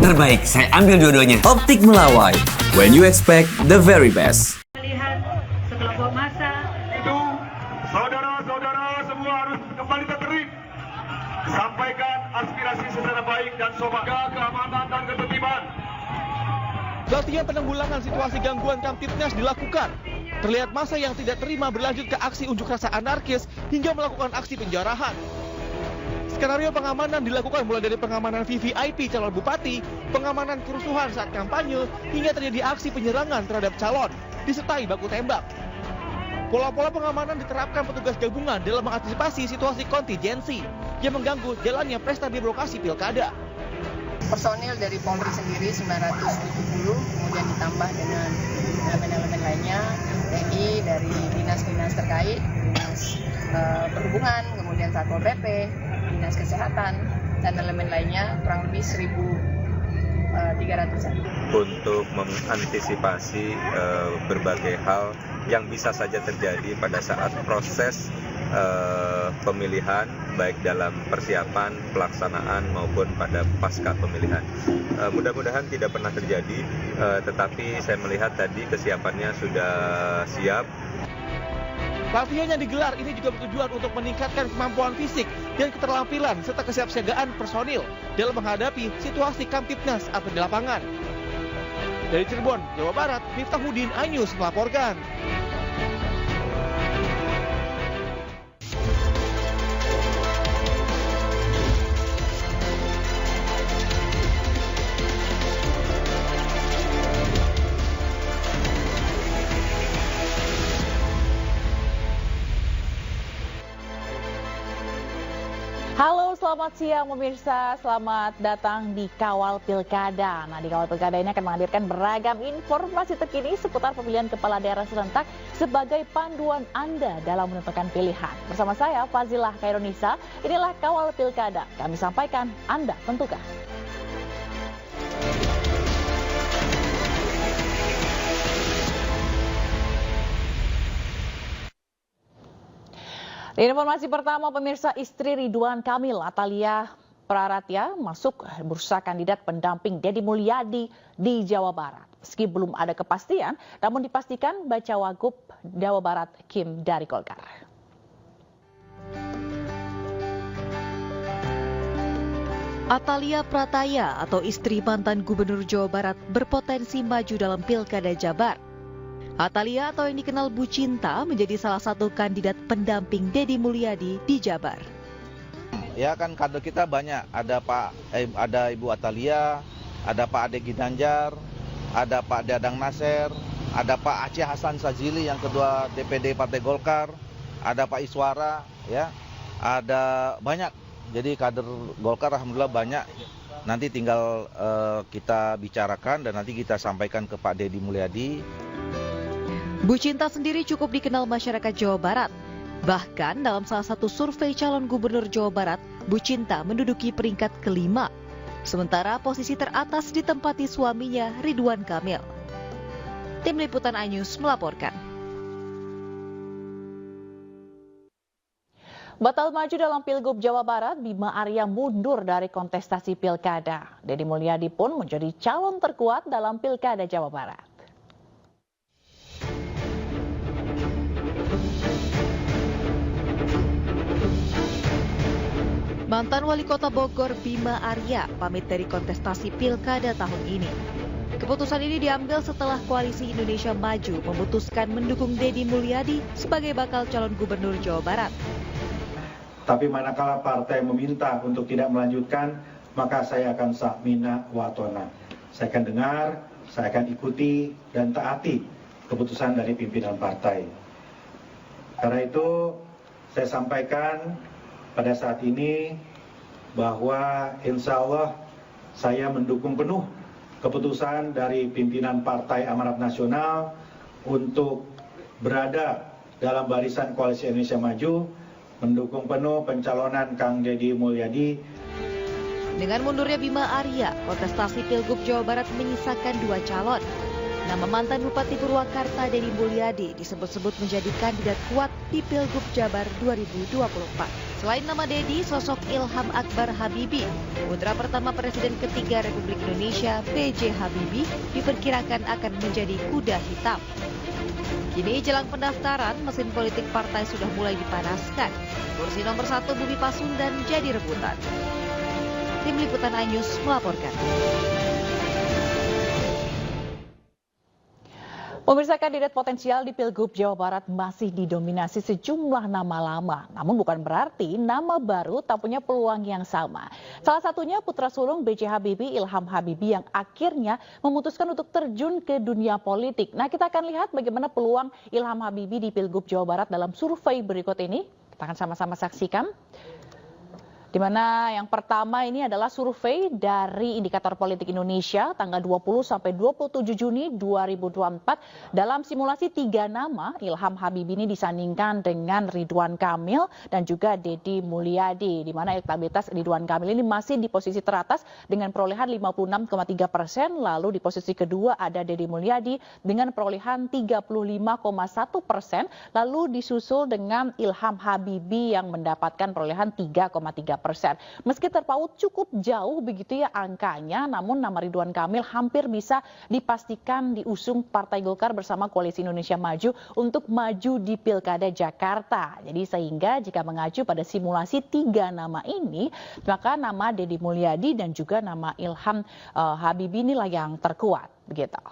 terbaik. Saya ambil dua-duanya. Optik Melawai, when you expect the very best. Melihat sekelompok massa Itu, saudara-saudara semua harus kembali tertib. Sampaikan aspirasi secara baik dan sopan. Jaga keamanan dan ketertiban. Latihan penanggulangan situasi gangguan Kamtibnas dilakukan. Terlihat massa yang tidak terima berlanjut ke aksi unjuk rasa anarkis hingga melakukan aksi penjarahan. Skenario pengamanan dilakukan mulai dari pengamanan VVIP calon bupati, pengamanan kerusuhan saat kampanye, hingga terjadi aksi penyerangan terhadap calon, disertai baku tembak. Pola-pola pengamanan diterapkan petugas gabungan dalam mengantisipasi situasi kontingensi yang mengganggu jalannya pesta birokrasi pilkada. Personil dari Polri sendiri 970, kemudian ditambah dengan elemen-elemen lainnya, TNI dari dinas-dinas terkait, dinas perhubungan, kemudian Satpol PP, dinas kesehatan, dan elemen lainnya kurang lebih 1.300-an. Untuk mengantisipasi berbagai hal yang bisa saja terjadi pada saat proses pemilihan, baik dalam persiapan, pelaksanaan maupun pada pasca pemilihan. Mudah-mudahan tidak pernah terjadi, tetapi saya melihat tadi kesiapannya sudah siap. Latihan yang digelar ini juga bertujuan untuk meningkatkan kemampuan fisik dan keterampilan serta kesiapsiagaan personil dalam menghadapi situasi Kamtibnas atau di lapangan. Dari Cirebon, Jawa Barat, Miftahuddin, iNews melaporkan. Halo, selamat siang pemirsa. Selamat datang di Kawal Pilkada. Nah, di Kawal Pilkada ini akan menghadirkan beragam informasi terkini seputar pemilihan kepala daerah serentak sebagai panduan Anda dalam menentukan pilihan. Bersama saya, Fazilah Kaironisa, inilah Kawal Pilkada. Kami sampaikan, Anda tentukan. Informasi pertama, pemirsa, istri Ridwan Kamil, Atalia Praratya, masuk bursa kandidat pendamping Deddy Mulyadi di Jawa Barat. Meski belum ada kepastian, namun dipastikan Bacawagup Jawa Barat Kim dari Golkar. Atalia Prataya atau istri mantan Gubernur Jawa Barat berpotensi maju dalam Pilkada Jabar. Atalia atau yang dikenal Bu Cinta menjadi salah satu kandidat pendamping Deddy Mulyadi di Jabar. Ya kan kader kita banyak, ada Ibu Atalia, ada Pak Ade Ginanjar, ada Pak Dadang Nasir, ada Pak Aceh Hasan Sazili yang kedua DPD Partai Golkar, ada Pak Iswara, ya, ada banyak. Jadi kader Golkar alhamdulillah banyak. Nanti tinggal kita bicarakan dan nanti kita sampaikan ke Pak Deddy Mulyadi. Bu Cinta sendiri cukup dikenal masyarakat Jawa Barat. Bahkan dalam salah satu survei calon gubernur Jawa Barat, Bu Cinta menduduki peringkat kelima. Sementara posisi teratas ditempati suaminya Ridwan Kamil. Tim Liputan iNews melaporkan. Batal maju dalam Pilgub Jawa Barat, Bima Arya mundur dari kontestasi pilkada. Deddy Mulyadi pun menjadi calon terkuat dalam Pilkada Jawa Barat. Mantan Wali Kota Bogor Bima Arya pamit dari kontestasi Pilkada tahun ini. Keputusan ini diambil setelah Koalisi Indonesia Maju memutuskan mendukung Deddy Mulyadi sebagai bakal calon gubernur Jawa Barat. Tapi manakala partai meminta untuk tidak melanjutkan, maka saya akan sahmina watona. Saya akan dengar, saya akan ikuti dan taati keputusan dari pimpinan partai. Karena itu saya sampaikan pada saat ini bahwa insya Allah saya mendukung penuh keputusan dari pimpinan Partai Amanat Nasional untuk berada dalam barisan Koalisi Indonesia Maju, mendukung penuh pencalonan Kang Deddy Mulyadi. Dengan mundurnya Bima Arya, kontestasi Pilgub Jawa Barat menyisakan 2 calon. Nama mantan Bupati Purwakarta Deddy Mulyadi disebut-sebut menjadi kandidat kuat di Pilgub Jabar 2024. Selain nama Dedi, sosok Ilham Akbar Habibie, putra pertama Presiden ketiga Republik Indonesia B.J. Habibie, diperkirakan akan menjadi kuda hitam. Kini jelang pendaftaran, mesin politik partai sudah mulai dipanaskan. Kursi nomor 1 Bumi Pasundan jadi rebutan. Tim Liputan iNews melaporkan. Pemirsa, kandidat potensial di Pilgub Jawa Barat masih didominasi sejumlah nama lama. Namun bukan berarti nama baru tak punya peluang yang sama. Salah satunya putra sulung B.J. Habibie, Ilham Habibie, yang akhirnya memutuskan untuk terjun ke dunia politik. Nah, kita akan lihat bagaimana peluang Ilham Habibie di Pilgub Jawa Barat dalam survei berikut ini. Kita akan sama-sama saksikan. Di mana yang pertama ini adalah survei dari Indikator Politik Indonesia tanggal 20 sampai 27 Juni 2024. Dalam simulasi 3 nama, Ilham Habibie ini disandingkan dengan Ridwan Kamil dan juga Deddy Mulyadi. Di mana elektabilitas Ridwan Kamil ini masih di posisi teratas dengan perolehan 56,3%. Lalu di posisi kedua ada Deddy Mulyadi dengan perolehan 35,1%. Lalu disusul dengan Ilham Habibie yang mendapatkan perolehan 3,3%. Meski terpaut cukup jauh begitu ya angkanya, namun nama Ridwan Kamil hampir bisa dipastikan diusung Partai Golkar bersama Koalisi Indonesia Maju untuk maju di Pilkada Jakarta. Jadi sehingga jika mengacu pada simulasi 3 nama ini, maka nama Deddy Mulyadi dan juga nama Ilham Habibie inilah yang terkuat begitu.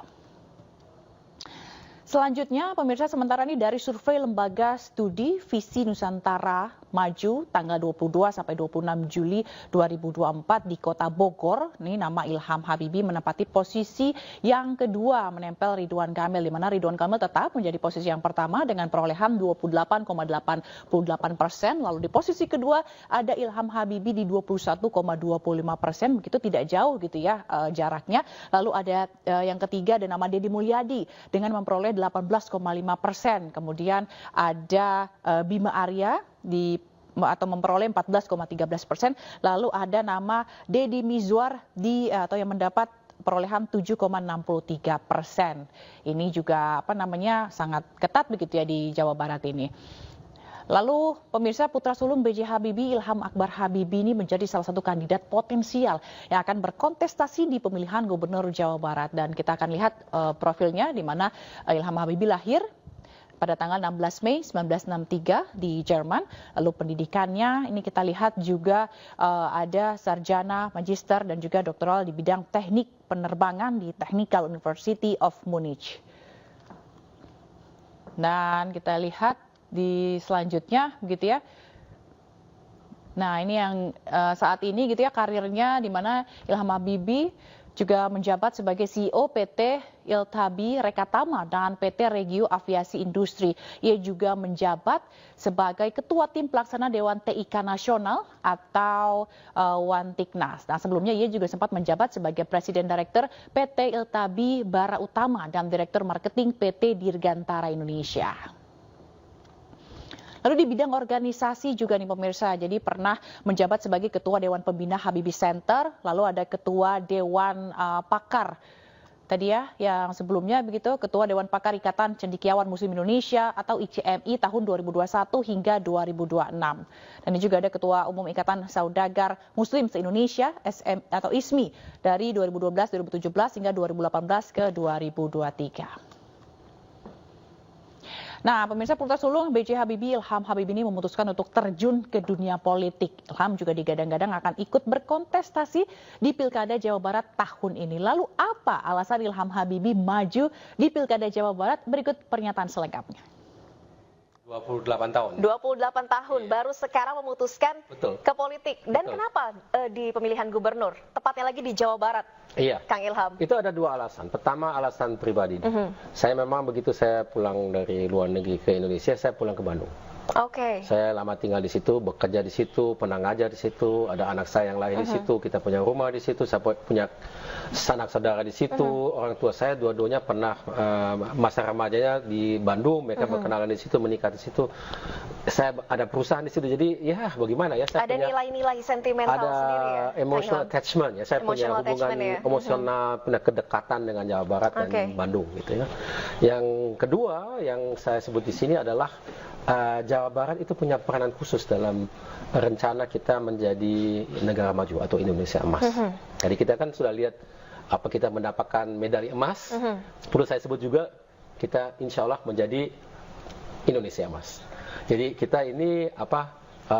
Selanjutnya, pemirsa, sementara ini dari survei Lembaga Studi Visi Nusantara Maju tanggal 22 sampai 26 Juli 2024 di Kota Bogor, ini nama Ilham Habibie menempati posisi yang kedua menempel Ridwan Kamil, di mana Ridwan Kamil tetap menjadi posisi yang pertama dengan perolehan 28,88%. Lalu di posisi kedua ada Ilham Habibie di 21,25%, begitu tidak jauh gitu ya jaraknya. Lalu ada yang ketiga ada nama Deddy Mulyadi dengan memperoleh 18,5%. Kemudian ada Bima Arya atau memperoleh 14,13%. Lalu ada nama Deddy Mizwar atau yang mendapat perolehan 7,63%. Ini juga sangat ketat begitu ya di Jawa Barat ini. Lalu pemirsa, putra sulung B.J. Habibie, Ilham Akbar Habibie ini menjadi salah satu kandidat potensial yang akan berkontestasi di pemilihan Gubernur Jawa Barat. Dan kita akan lihat profilnya, di mana Ilham Habibie lahir pada tanggal 16 Mei 1963 di Jerman. Lalu pendidikannya ini kita lihat juga ada sarjana, magister dan juga doktoral di bidang teknik penerbangan di Technical University of Munich. Dan kita lihat di selanjutnya begitu ya. Nah, ini yang saat ini gitu ya karirnya, di mana Ilham Habibie juga menjabat sebagai CEO PT Iltabi Rekatama dan PT Regio Aviasi Industri. Ia juga menjabat sebagai Ketua Tim Pelaksana Dewan TIK Nasional atau Wantiknas. Nah, sebelumnya ia juga sempat menjabat sebagai Presiden Direktur PT Iltabi Bara Utama dan Direktur Marketing PT Dirgantara Indonesia. Lalu di bidang organisasi juga nih pemirsa, jadi pernah menjabat sebagai Ketua Dewan Pembina Habibie Center, lalu ada Ketua Dewan Pakar. Tadi ya, yang sebelumnya begitu, Ketua Dewan Pakar Ikatan Cendekiawan Muslim Indonesia atau ICMI tahun 2021 hingga 2026. Dan ini juga ada Ketua Umum Ikatan Saudagar Muslim se-Indonesia atau ISMI dari 2012-2017 hingga 2018 ke 2023. Nah, pemirsa, putra sulung B.J. Habibie, Ilham Habibie ini memutuskan untuk terjun ke dunia politik. Ilham juga digadang-gadang akan ikut berkontestasi di Pilkada Jawa Barat tahun ini. Lalu apa alasan Ilham Habibie maju di Pilkada Jawa Barat? Berikut pernyataan selengkapnya. 28 tahun. 28 tahun, iya. Baru sekarang memutuskan Betul. ke politik. Dan Betul. kenapa di pemilihan gubernur? Tepatnya lagi di Jawa Barat. Iya. Kang Ilham. Itu ada 2 alasan. Pertama, alasan pribadi. Saya memang begitu saya pulang dari luar negeri ke Indonesia, saya pulang ke Bandung. Oke. Saya lama tinggal di situ, bekerja di situ, pernah ngajar di situ, ada anak saya yang lahir di situ, kita punya rumah di situ, saya punya sanak saudara di situ, orang tua saya dua-duanya pernah masa remajanya di Bandung, mereka berkenalan di situ, menikah di situ. Saya ada perusahaan di situ, jadi ya bagaimana ya, saya ada punya nilai-nilai sentimental sendiri ya. Ada emotional attachment ya, saya punya hubungan emosional, punya kedekatan dengan Jawa Barat dan Bandung gitu ya. Yang kedua yang saya sebut di sini adalah Jawa Barat itu punya peranan khusus dalam rencana kita menjadi negara maju atau Indonesia emas. Jadi kita kan sudah lihat apa kita mendapatkan medali emas. Perlu saya sebut juga kita insya Allah menjadi Indonesia emas. Jadi kita ini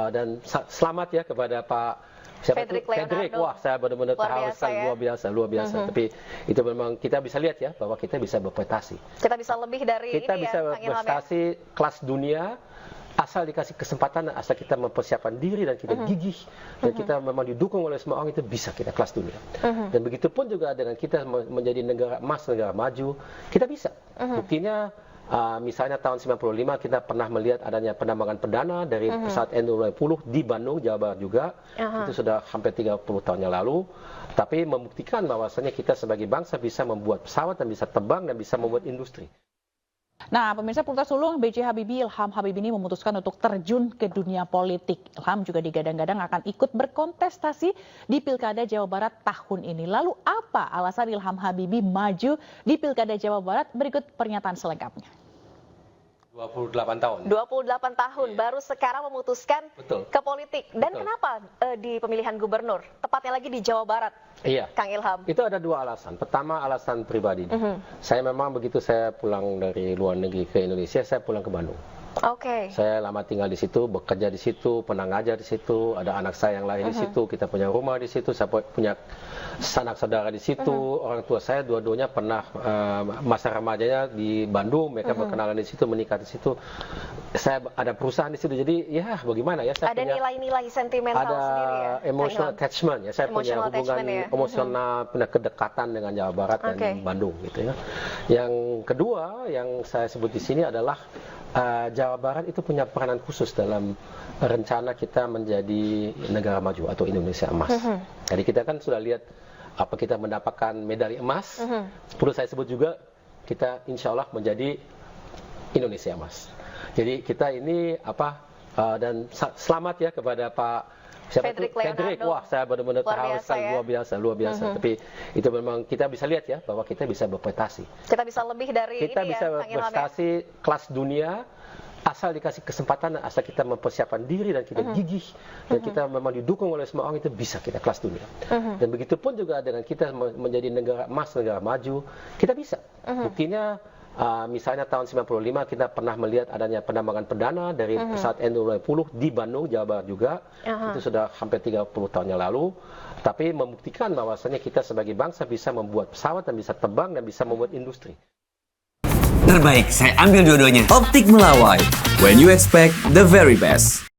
dan selamat ya kepada Pak Frederick. Wah, saya benar-benar terharu sekali, luar biasa. Tapi itu memang kita bisa lihat ya bahwa kita bisa berprestasi. Kita bisa lebih dari kita ini bisa ya, berprestasi kelas dunia asal dikasih kesempatan, asal kita mempersiapkan diri dan kita gigih dan kita memang didukung oleh semua orang, itu bisa kita kelas dunia. Dan begitu pun juga dengan kita menjadi negara emas, negara maju, kita bisa. Buktinya misalnya tahun 95 kita pernah melihat adanya penambangan perdana dari pesawat N220 di Bandung, Jawa Barat juga. Itu sudah hampir 30 tahun yang lalu. Tapi membuktikan bahwasannya kita sebagai bangsa bisa membuat pesawat dan bisa terbang dan bisa membuat industri. Nah, pemirsa, Putra Sulung B.J. Habibie, Ilham Habibie ini memutuskan untuk terjun ke dunia politik. Ilham juga digadang-gadang akan ikut berkontestasi di Pilkada Jawa Barat tahun ini. Lalu apa alasan Ilham Habibie maju di Pilkada Jawa Barat? Berikut pernyataan selengkapnya. 28 tahun. 28 tahun baru sekarang memutuskan ke politik. Dan kenapa di pemilihan gubernur? Tepatnya lagi di Jawa Barat. Iya. Kang Ilham. Itu ada dua alasan. Pertama, alasan pribadi. Saya memang begitu saya pulang dari luar negeri ke Indonesia, saya pulang ke Bandung. Saya lama tinggal di situ, bekerja di situ, pernah ngajar di situ, ada anak saya yang lahir di situ, kita punya rumah di situ, saya punya sanak saudara di situ, orang tua saya dua-duanya pernah masa remajanya di Bandung, mereka berkenalan di situ, menikah di situ. Saya ada perusahaan di situ, jadi ya bagaimana ya, saya ada nilai-nilai sentimental ada sendiri ya. Ada emotional attachment ya, saya punya hubungan emosional, punya kedekatan dengan Jawa Barat dan Bandung gitu ya. Yang kedua yang saya sebut di sini adalah Jawa Barat itu punya peranan khusus dalam rencana kita menjadi negara maju atau Indonesia emas. Jadi kita kan sudah lihat apa kita mendapatkan medali emas. Perlu saya sebut juga kita insya Allah menjadi Indonesia emas. Jadi kita ini dan selamat ya kepada Pak Frederick. Wah, saya benar-benar terharu sekali, luar biasa. Tapi itu memang kita bisa lihat ya bahwa kita bisa berprestasi. Kita bisa lebih dari kita ini bisa ya, berprestasi kelas dunia asal dikasih kesempatan, asal kita mempersiapkan diri dan kita gigih dan kita memang didukung oleh semua orang, itu bisa kita kelas dunia. Dan begitu pun juga dengan kita menjadi negara emas, negara maju, kita bisa. Buktinya misalnya tahun 95 kita pernah melihat adanya penambangan perdana dari pesawat N220 di Bandung, Jawa Barat juga. Itu sudah hampir 30 tahun yang lalu. Tapi membuktikan bahwasannya kita sebagai bangsa bisa membuat pesawat dan bisa terbang dan bisa membuat industri. Terbaik, saya ambil dua-duanya. Optik Melawai. When you expect the very best.